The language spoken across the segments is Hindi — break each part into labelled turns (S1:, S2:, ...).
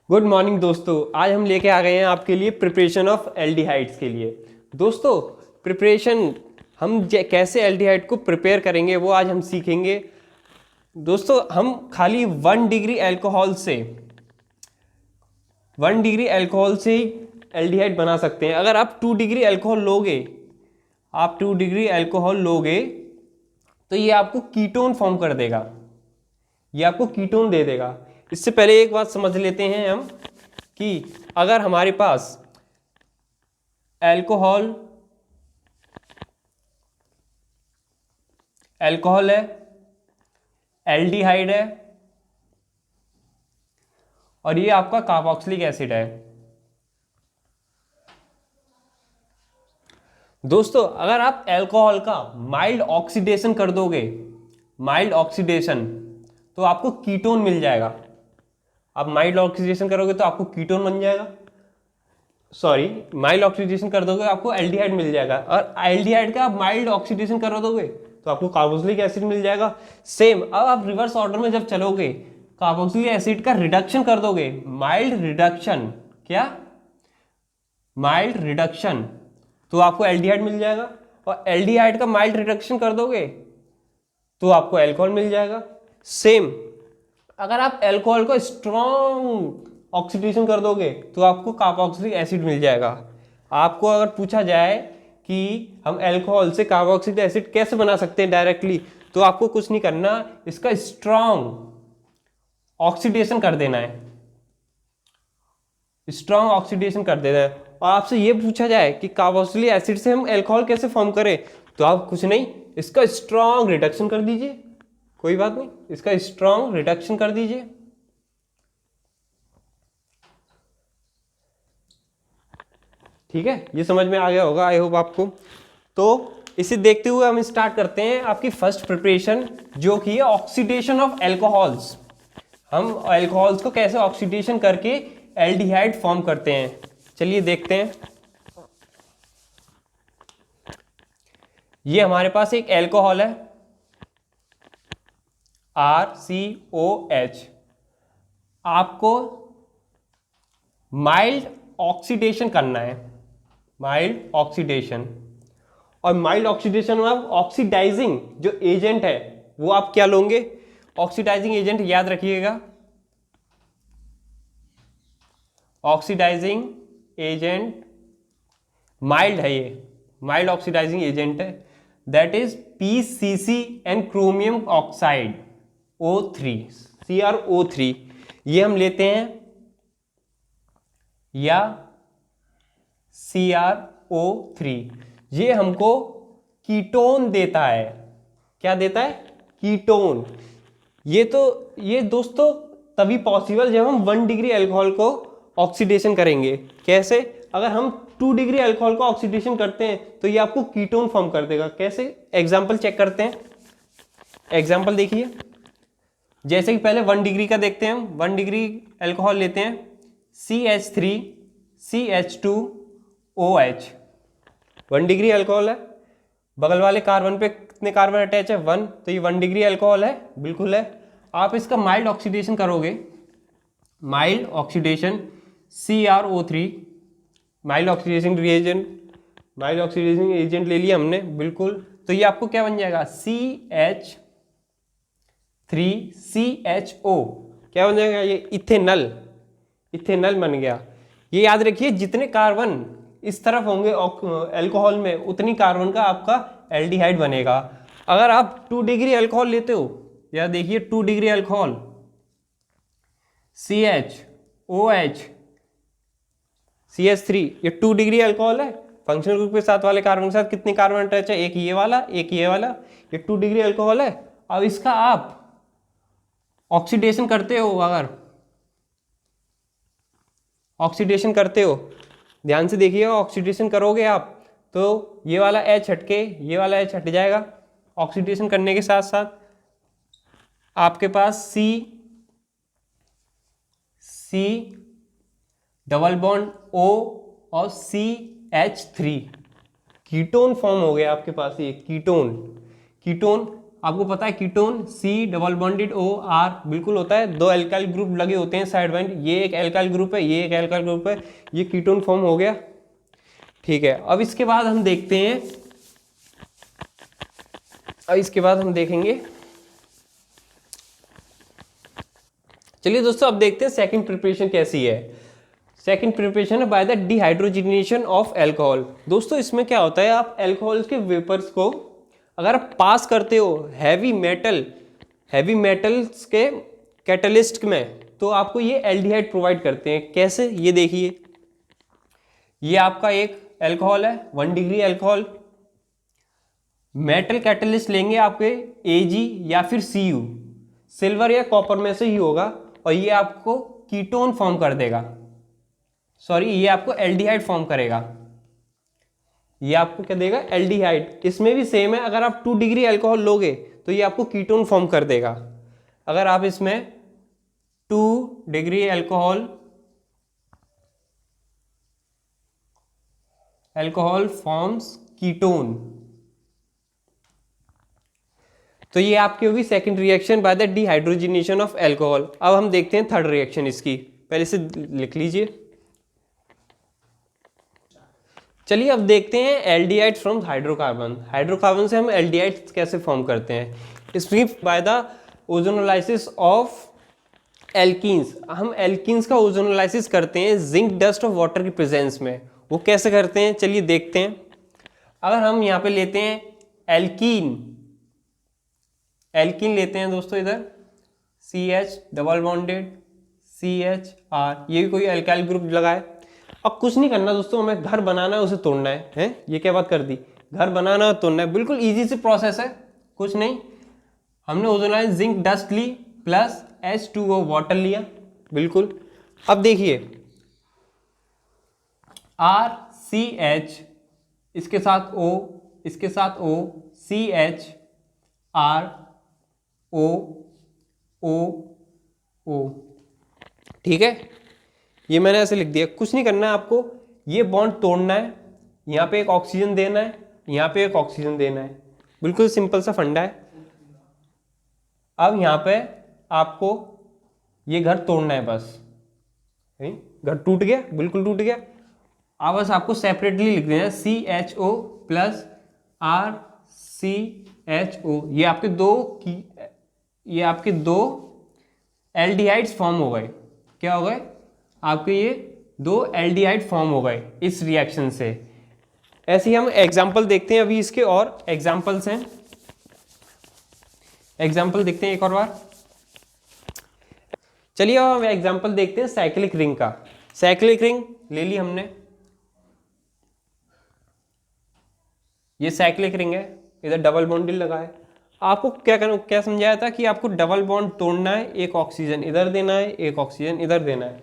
S1: गुड मॉर्निंग दोस्तों। आज हम लेके आ गए हैं आपके लिए प्रिपरेशन ऑफ एल्डिहाइड्स के लिए। दोस्तों प्रिपरेशन हम कैसे एल्डिहाइड को प्रिपेयर करेंगे वो आज हम सीखेंगे। दोस्तों हम खाली 1 डिग्री अल्कोहल से ही एल्डिहाइड बना सकते हैं। अगर आप 2 डिग्री अल्कोहल लोगे तो ये आपको कीटोन फॉर्म कर देगा, ये आपको कीटोन दे देगा। इससे पहले एक बात समझ लेते हैं हम कि अगर हमारे पास अल्कोहल है, एल्डिहाइड है और ये आपका कार्बोक्सिलिक एसिड है। दोस्तों अगर आप अल्कोहल का माइल्ड ऑक्सीडेशन कर दोगे, तो आपको कीटोन मिल जाएगा। आप माइल्ड ऑक्सीडेशन करोगे तो आपको कीटोन बन जाएगा, माइल्ड ऑक्सीडेशन कर दोगे आपको एल्डिहाइड मिल जाएगा। और एल्डिहाइड का आप माइल्ड ऑक्सीडेशन कर दोगे तो आपको कार्बोक्सिलिक एसिड मिल जाएगा। सेम अब आप रिवर्स ऑर्डर में जब चलोगे, कार्बोक्सिलिक एसिड का रिडक्शन कर दोगे, माइल्ड रिडक्शन, तो आपको एल्डिहाइड मिल जाएगा। और एल्डिहाइड का माइल्ड रिडक्शन कर दोगे तो आपको अल्कोहल मिल जाएगा। सेम अगर आप अल्कोहल को स्ट्रॉन्ग ऑक्सीडेशन कर दोगे तो आपको कार्बोक्सिलिक एसिड मिल जाएगा। आपको अगर पूछा जाए कि हम अल्कोहल से कार्बोक्सिलिक एसिड कैसे बना सकते हैं डायरेक्टली, तो आपको कुछ नहीं करना, इसका स्ट्रॉन्ग ऑक्सीडेशन कर देना है, और आपसे ये पूछा जाए कि कार्बोक्सिलिक एसिड से हम अल्कोहल कैसे फॉर्म करें, तो आप कुछ नहीं, इसका स्ट्रॉन्ग रिडक्शन कर दीजिए, कोई बात नहीं, इसका स्ट्रॉन्ग रिडक्शन कर दीजिए। ठीक है, ये समझ में आ गया होगा आई होप आपको। तो इसे देखते हुए हम स्टार्ट करते हैं आपकी फर्स्ट प्रिपरेशन, जो कि है ऑक्सीडेशन ऑफ अल्कोहल्स। हम अल्कोहल्स को कैसे ऑक्सीडेशन करके एल्डिहाइड फॉर्म करते हैं, चलिए देखते हैं। ये हमारे पास एक अल्कोहल है RCOH। आपको माइल्ड ऑक्सीडेशन करना है, और माइल्ड ऑक्सीडेशन में आप ऑक्सीडाइजिंग जो एजेंट है वो आप क्या लोगे, ऑक्सीडाइजिंग एजेंट याद रखिएगा, ऑक्सीडाइजिंग एजेंट माइल्ड है, ये माइल्ड ऑक्सीडाइजिंग एजेंट है, that is PCC and chromium oxide O3, CrO3 ये हम लेते हैं, या CrO3 ये हमको कीटोन देता है। क्या देता है? कीटोन। ये दोस्तों तभी पॉसिबल जब हम 1 डिग्री अल्कोहल को ऑक्सीडेशन करेंगे। कैसे? अगर हम 2 डिग्री अल्कोहल को ऑक्सीडेशन करते हैं तो ये आपको कीटोन फॉर्म कर देगा। कैसे? एग्जाम्पल चेक करते हैं। एग्जाम्पल देखिए, जैसे कि पहले 1 डिग्री का देखते हैं। 1 डिग्री अल्कोहल लेते हैं, CH3CH2OH 1 डिग्री अल्कोहल है। बगल वाले कार्बन पे कितने कार्बन अटैच है? 1, तो ये 1 डिग्री अल्कोहल है, बिल्कुल है। आप इसका माइल्ड ऑक्सीडेशन करोगे, mild oxidation CrO3, mild oxidation agent ले लिया हमने, बिल्कुल। तो ये आपको क्या बन जाएगा? CH3CHO क्या बन जाएगा? ये इथेनल बन गया। ये याद रखिए, जितने कार्बन इस तरफ होंगे अल्कोहल में, उतनी कार्बन का आपका एल्डिहाइड बनेगा। अगर आप 2 डिग्री अल्कोहल लेते हो, या देखिए 2 डिग्री अल्कोहल CHOH CH3, ये 2 डिग्री अल्कोहल है। फंक्शनल ग्रुप के साथ वाले कार्बन के साथ कितने कार्बन अटैच है? एक ये वाला, एक ये वाला। ये 2 डिग्री अल्कोहल है। अब इसका आप ऑक्सीडेशन करते हो, अगर ऑक्सीडेशन करते हो, ध्यान से देखिएगा, ऑक्सीडेशन करोगे आप तो ये वाला H हट के ये वाला H हट जाएगा। ऑक्सीडेशन करने के साथ साथ आपके पास C डबल बॉन्ड O और CH3 कीटोन फॉर्म हो गया आपके पास। ये कीटोन आपको पता है ketone C double bonded OR बिल्कुल होता है, दो एल्काइल ग्रुप लगे होते हैं साइड बाइंड, ये एक एल्काइल ग्रुप है, ये एक एल्काइल ग्रुप है, ये कीटोन फॉर्म हो गया। ठीक है, अब इसके बाद हम देखते हैं, अब इसके बाद हम देखेंगे, चलिए दोस्तों अब देखते हैं सेकंड प्रिपरेशन कैसी है। सेकंड प्रिपरेशन है by the dehydrogenation of alcohol. दोस्तों इसमें क्या होता है, आप अल्कोहल के वेपर्स को अगर आप पास करते हो हैवी मेटल्स के कैटलिस्ट में, तो आपको ये एल्डिहाइड प्रोवाइड करते हैं। कैसे, ये देखिए, ये आपका एक अल्कोहल है 1 डिग्री अल्कोहल, मेटल कैटलिस्ट लेंगे आपके Ag या फिर Cu, सिल्वर या कॉपर में से ही होगा, और ये आपको कीटोन फॉर्म कर देगा, सॉरी ये आपको एल्डिहाइड फॉर्म करेगा, ये आपको क्या देगा, एल्डिहाइड। इसमें भी सेम है, अगर आप 2 डिग्री अल्कोहल लोगे तो ये आपको कीटोन फॉर्म कर देगा। अगर आप इसमें 2 डिग्री अल्कोहल फॉर्म्स कीटोन, तो ये आपकी होगी second reaction by the dehydrogenation of alcohol. अब हम देखते हैं थर्ड रिएक्शन इसकी, पहले से लिख लीजिए। चलिए अब देखते हैं एल्डिहाइड फ्रॉम हाइड्रोकार्बन। हाइड्रोकार्बन से हम एल्डिहाइड कैसे फॉर्म करते हैं, इसमें by the ozonolysis of alkenes. हम एल्कीन्स का ओजोनोलाइसिस करते हैं जिंक डस्ट ऑफ वाटर की प्रेजेंस में। वो कैसे करते हैं, चलिए देखते हैं। अगर हम यहाँ पे लेते हैं एल्कीन लेते हैं दोस्तों, इधर CH डबल बॉन्डेड CHR, ये भी कोई अल्काइल ग्रुप लगा है। अब कुछ नहीं करना दोस्तों, हमें घर बनाना है, उसे तोड़ना है? ये क्या बात कर दी, घर बनाना है तोड़ना है, बिल्कुल इजी सी प्रोसेस है, कुछ नहीं। हमने ओजोनाइज जिंक डस्ट ली प्लस H2O वाटर लिया, बिल्कुल। अब देखिए RCH, इसके साथ O, इसके साथ O, CHROO, ठीक है, ये मैंने ऐसे लिख दिया। कुछ नहीं करना है आपको, ये बॉन्ड तोड़ना है, यहाँ पे एक ऑक्सीजन देना है, यहाँ पे एक ऑक्सीजन देना है, बिल्कुल सिंपल सा फंडा है। अब यहाँ पे आपको ये घर तोड़ना है बस, घर टूट गया, बिल्कुल टूट गया। अब बस आपको सेपरेटली लिख देना है CHO प्लस RCHO, ये आपके दो एल्डिहाइड्स फॉर्म हो गए। क्या हो गए आपके, ये 2 एल्डिहाइड फॉर्म हो गए इस रिएक्शन से। ऐसे ही हम एग्जाम्पल देखते हैं, अभी इसके और एग्जाम्पल्स हैं, एग्जाम्पल देखते हैं एक और बार। चलिए अब हम एग्जाम्पल देखते हैं साइक्लिक रिंग का। साइक्लिक रिंग ले ली हमने, ये साइक्लिक रिंग है, इधर डबल बॉन्ड लगा है। आपको क्या समझाया था कि आपको डबल बॉन्ड तोड़ना है, एक ऑक्सीजन इधर देना है, एक ऑक्सीजन इधर देना है,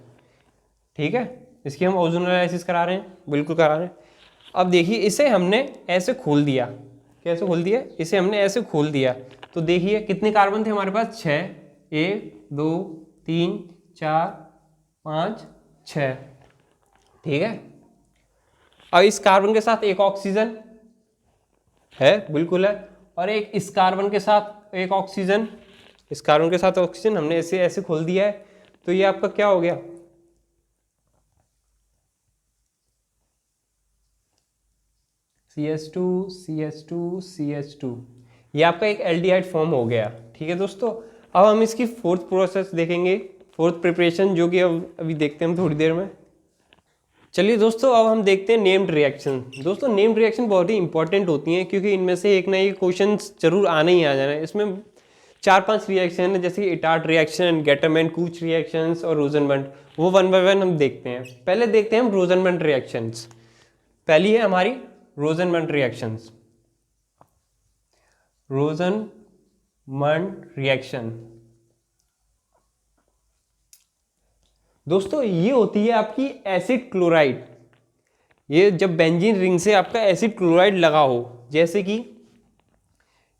S1: ठीक है। इसकी हम ओजोनोलाइसिस करा रहे हैं, बिल्कुल करा रहे हैं। अब देखिए इसे हमने ऐसे खोल दिया, कैसे खोल दिया, इसे हमने ऐसे खोल दिया, तो देखिए कितने कार्बन थे हमारे पास, 6, 1 2 3 4 5 6, ठीक है। अब इस कार्बन के साथ एक ऑक्सीजन है, बिल्कुल है, और एक इस कार्बन के साथ एक ऑक्सीजन, इस कार्बन के साथ ऑक्सीजन हमने ऐसे ऐसे खोल दिया है, तो ये आपका क्या हो गया, CH2 CH2 CH2, ये आपका एक एल्डिहाइड फॉर्म हो गया, ठीक है दोस्तों। अब हम इसकी फोर्थ प्रोसेस देखेंगे, फोर्थ प्रिपरेशन, जो कि अब अभी देखते हैं हम थोड़ी देर में। चलिए दोस्तों अब हम देखते हैं नेम्ड रिएक्शन। दोस्तों नेम्ड रिएक्शन बहुत ही इंपॉर्टेंट होती हैं, क्योंकि इनमें से एक ना एक क्वेश्चन जरूर आने ही आ जाना है। इसमें 4-5 रिएक्शन है, जैसे इटार्ट रिएक्शन, गेटरमैन कूच रिएक्शंस और रोजनबर्ग, वो 1 बाय 1 हम देखते हैं। पहले देखते हैं हम रोजनबर्ग रिएक्शंस। पहली है हमारी रोजनबर्ग रिएक्शंस, रोजनबर्ग रिएक्शन। दोस्तों ये होती है आपकी एसिड क्लोराइड, ये जब बेंजीन रिंग से आपका एसिड क्लोराइड लगा हो, जैसे कि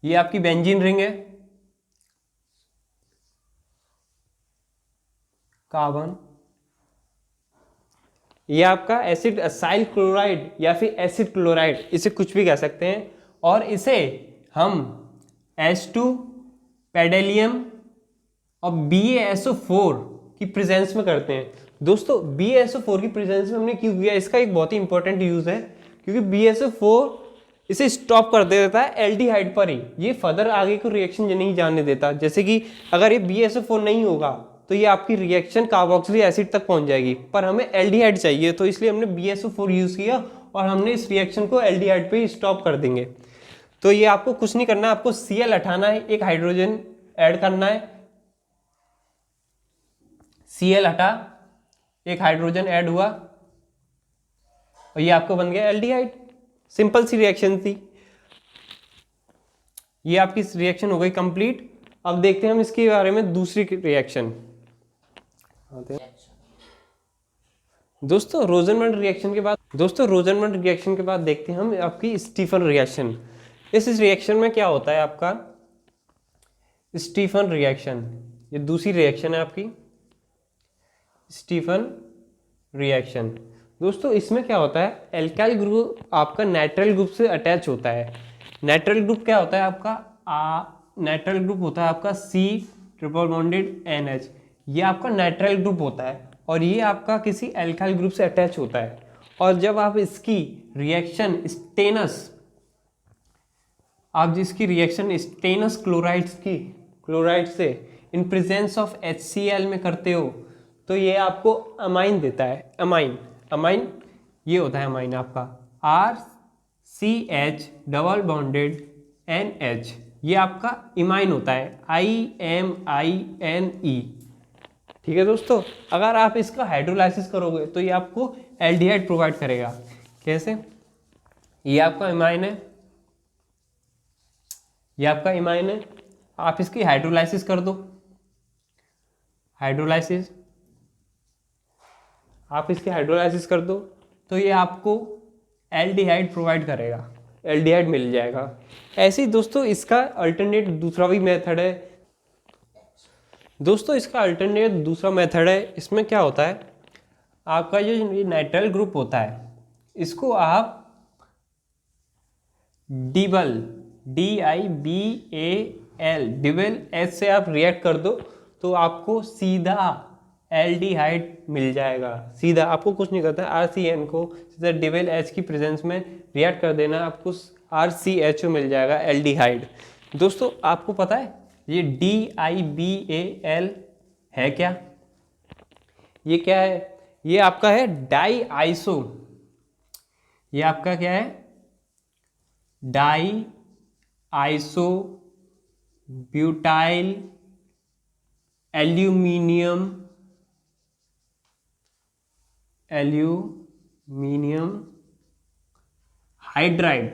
S1: ये आपकी बेंजीन रिंग है, कार्बन, ये आपका एसिड असाइल क्लोराइड या फिर एसिड क्लोराइड, इसे कुछ भी कह सकते हैं, और इसे हम H2 पेडेलियम और BaSO4 की प्रेजेंस में करते हैं। दोस्तों BaSO4 की प्रेजेंस में हमने क्यों किया, इसका एक बहुत ही इंपॉर्टेंट यूज है, क्योंकि BaSO4 इसे स्टॉप कर देता है एल्डिहाइड पर ही, ये फर्दर आगे को रिएक्शन नहीं जाने देता। जैसे कि अगर ये BaSO4 नहीं होगा तो ये आपकी रिएक्शन कार्बोक्सिलिक एसिड तक पहुंच जाएगी, पर हमें एल्डिहाइड चाहिए, तो इसलिए हमने BaSO4 यूज किया और हमने इस रिएक्शन को एल्डिहाइड पे ही स्टॉप कर देंगे। तो ये आपको कुछ नहीं करना है, आपको Cl हटाना है, एक हाइड्रोजन ऐड करना है, Cl हटा, एक हाइड्रोजन ऐड हुआ और ये आपको बन गया एल्डिहाइड। सिंपल सी रिएक्शन थी, ये आपकी रिएक्शन हो गई कंप्लीट। अब देखते हैं हम इसके बारे में दूसरी रिएक्शन। दोस्तों रोजनमंड रिएक्शन के बाद देखते हैं हम आपकी स्टीफन रिएक्शन। इस रिएक्शन में क्या होता है आपका स्टीफन रिएक्शन, ये दूसरी रिएक्शन है आपकी स्टीफन रिएक्शन। दोस्तों इसमें क्या होता है, एल्काइल ग्रुप आपका नाइट्राइल ग्रुप से अटैच होता है। नाइट्राइल ग्रुप क्या होता है आपका, नाइट्राइल ग्रुप होता है आपका C ट्रिपल बॉन्डेड NH, ये आपका नाइट्राइल ग्रुप होता है और ये आपका किसी एल्काइल ग्रुप से अटैच होता है। और जब आप इसकी रिएक्शन स्टेनस क्लोराइड से इन प्रेजेंस ऑफ HCl में करते हो तो ये आपको अमाइन देता है। अमाइन ये होता है अमाइन आपका RCH डबल बॉन्डेड NH, ये आपका इमाइन होता है IMINE। ठीक है दोस्तों, अगर आप इसका हाइड्रोलाइसिस करोगे तो ये आपको एल्डिहाइड प्रोवाइड करेगा। कैसे, ये आपका इमाइन है, ये आपका इमाइन है, आप इसकी हाइड्रोलाइसिस कर दो, आप इसकी हाइड्रोलाइसिस कर दो तो ये आपको एल्डिहाइड प्रोवाइड करेगा, एल्डिहाइड मिल जाएगा। ऐसे ही दोस्तों इसका अल्टरनेट दूसरा भी मेथड है। दोस्तों इसका अल्टरनेट दूसरा मेथड है, इसमें क्या होता है आपका जो नाइट्राइल ग्रुप होता है इसको आप डिबल DIBAL डिबल H से आप रिएक्ट कर दो तो आपको सीधा एल्डिहाइड मिल जाएगा। सीधा आपको कुछ नहीं करता, RCN को सीधा डिबल H की प्रेजेंस में रिएक्ट कर देना, आपको RCHO मिल जाएगा एल्डिहाइड। दोस्तों आपको पता है ये DIBAL है क्या, ये क्या है, ये आपका है डाई आइसो, ये आपका क्या है di isobutyl aluminium hydride,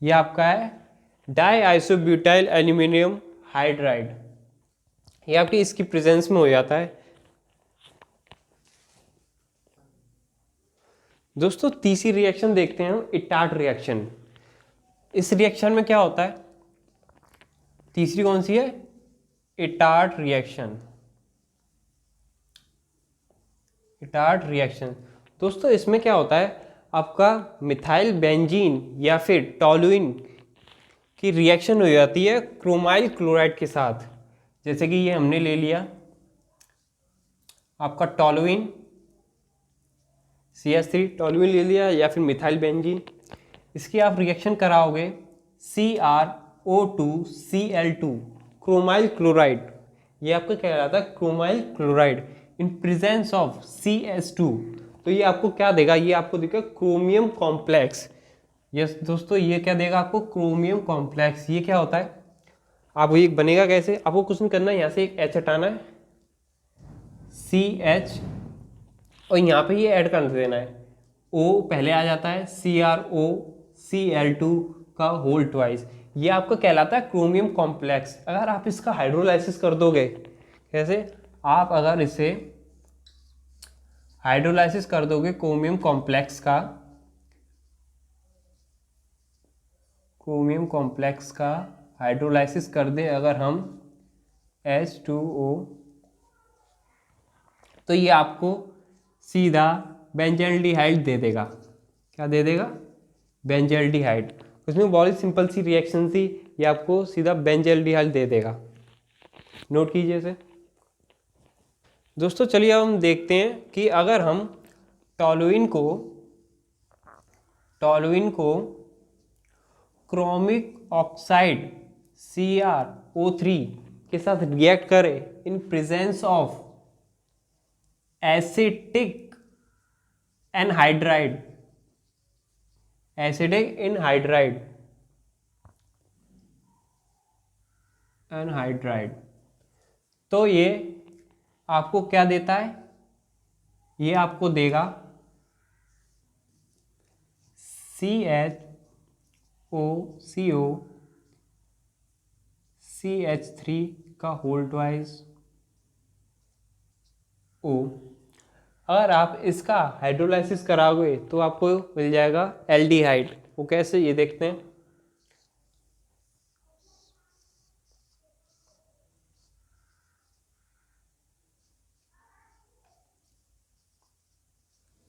S1: ये आपका है डाई आइसोब्यूटाइल एल्यूमिनियम हाइड्राइड, ये आपकी इसकी प्रेजेंस में हो जाता है। दोस्तों तीसरी रिएक्शन देखते हैं हम, इटार्ट रिएक्शन। इस रिएक्शन में क्या होता है, तीसरी कौन सी है, इटार्ट रिएक्शन। इटार्ट रिएक्शन दोस्तों इसमें क्या होता है आपका मिथाइल बेंजीन या फिर टॉलुइन की रिएक्शन हो जाती है क्रोमाइल क्लोराइड के साथ। जैसे कि ये हमने ले लिया आपका टॉलुइन CH3 टॉलुइन ले लिया या फिर मिथाइल बेंजीन, इसकी आप रिएक्शन कराओगे CrO2Cl2 क्रोमाइल क्लोराइड, ये आपका क्या कहलाता है chromyl chloride in presence of CH2, तो ये आपको क्या देगा, ये आपको देगा क्रोमियम कॉम्प्लेक्स। यस दोस्तों ये क्या देगा आपको क्रोमियम कॉम्प्लेक्स। ये क्या होता है, आप ये बनेगा कैसे, आपको कुछ नहीं करना है, यहाँ से एक H हटाना है CH और यहाँ पे ये ऐड कर देना है O पहले आ जाता है CrOCl2 का होल ट्वाइस, ये आपका कहलाता है क्रोमियम कॉम्प्लेक्स। अगर आप इसका हाइड्रोलाइसिस कर दोगे, कैसे, आप अगर इसे हाइड्रोलाइसिस कर दोगे क्रोमियम कॉम्प्लेक्स का हाइड्रोलाइसिस कर दे अगर हम H2O, तो ये आपको सीधा बेंजल्डिहाइड दे देगा। क्या दे देगा, बेंजल्डिहाइड। उसमें बहुत ही सिंपल सी रिएक्शन थी, ये आपको सीधा बेंजल्डिहाइड दे देगा। नोट कीजिए इसे दोस्तों। चलिए अब हम देखते हैं कि अगर हम टॉलुइन को क्रोमिक ऑक्साइड CrO3 के साथ रिएक्ट करें in presence of acetic anhydride, तो ये आपको क्या देता है, ये आपको देगा CHO CH3 का होल ट्वाइस O। अगर आप इसका हाइड्रोलाइसिस कराओगे तो आपको मिल जाएगा एल्डिहाइड। वो कैसे, ये देखते हैं।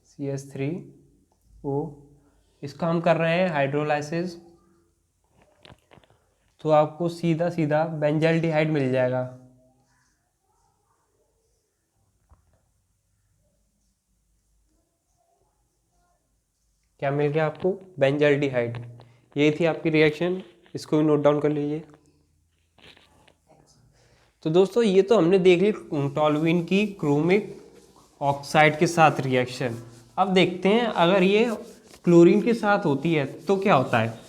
S1: CH3O, इसका हम कर रहे हैं हाइड्रोलाइसिस, तो आपको सीधा सीधा बेंजल्डिहाइड मिल जाएगा। क्या मिल गया आपको, बेंजल्डिहाइड। यही थी आपकी रिएक्शन, इसको भी नोट डाउन कर लीजिए। तो दोस्तों ये तो हमने देख ली टॉलुइन की क्रोमिक ऑक्साइड के साथ रिएक्शन। अब देखते हैं अगर ये क्लोरीन के साथ होती है तो क्या होता है।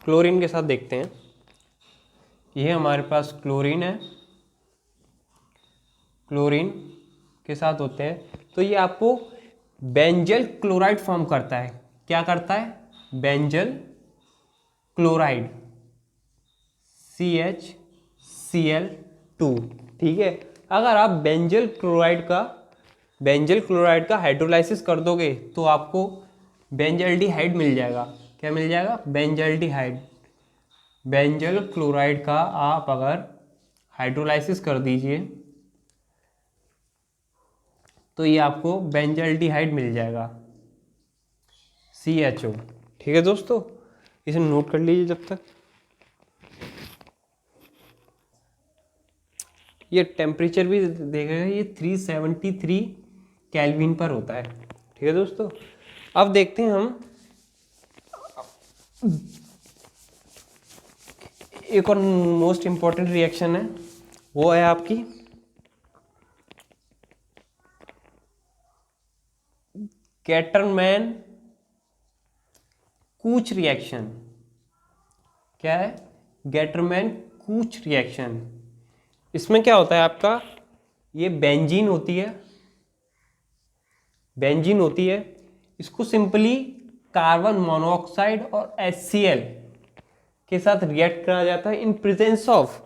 S1: क्लोरीन के साथ देखते हैं, ये हमारे पास क्लोरीन है, क्लोरीन के साथ होते हैं तो ये आपको बेंजल क्लोराइड फॉर्म करता है। क्या करता है, बेंजल क्लोराइड CHCl2। ठीक है, अगर आप बेंजल क्लोराइड का हाइड्रोलाइसिस कर दोगे तो आपको बेंजल्डिहाइड मिल जाएगा। क्या मिल जाएगा, बेंजल्डिहाइड। बेंजल क्लोराइड का आप अगर हाइड्रोलाइसिस कर दीजिए तो ये आपको बेंजल्डिहाइड मिल जाएगा CHO। ठीक है दोस्तों, इसे नोट कर लीजिए जब तक। ये टेम्परेचर भी देखेगा, ये 373 केल्विन पर होता है। ठीक है दोस्तों, अब देखते हैं हम एक और मोस्ट इम्पॉर्टेंट रिएक्शन है, वो है आपकी गेटरमैन कूच रिएक्शन। क्या है, गेटरमैन कूच रिएक्शन। इसमें क्या होता है आपका, ये बेंजीन होती है, इसको सिंपली कार्बन मोनोऑक्साइड और HCl के साथ रिएक्ट करा जाता है in presence of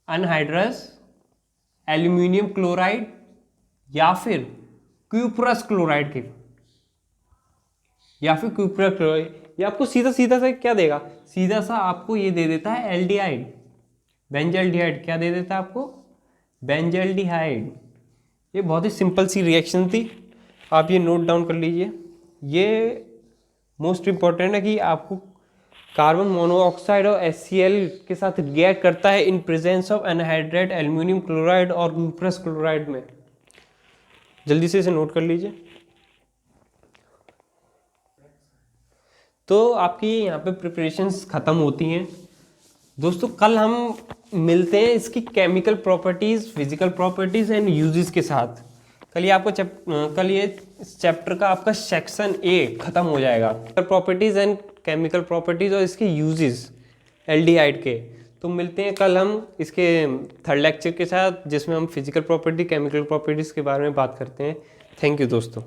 S1: anhydrous aluminium chloride या फिर क्यूप्रस क्लोराइड के, ये आपको सीधा से क्या देगा, सीधा सा आपको ये दे देता है एल्डिहाइड, बेंजल्डिहाइड। क्या दे देता है आपको, बेंजल्डिहाइड। ये बहुत ही सिंपल सी रिएक्शन थी, आप ये नोट डाउन कर लीजिए। ये मोस्ट इम्पॉर्टेंट है कि आपको कार्बन मोनोऑक्साइड और HCl के साथ रिएक्ट करता है in presence of anhydride aluminium chloride और क्यूप्रस क्लोराइड में। जल्दी से इसे नोट कर लीजिए। तो आपकी यहाँ पे प्रिपरेशंस ख़त्म होती हैं दोस्तों। कल हम मिलते हैं इसकी chemical properties, physical properties and uses के साथ। कल ये इस चैप्टर का आपका सेक्शन A ख़त्म हो जाएगा, प्रॉपर्टीज़ एंड केमिकल प्रॉपर्टीज़ और इसके यूजेस एल्डिहाइड के। तो मिलते हैं कल हम इसके थर्ड लेक्चर के साथ, जिसमें हम फिजिकल प्रॉपर्टी, केमिकल प्रॉपर्टीज़ के बारे में बात करते हैं। थैंक यू दोस्तों।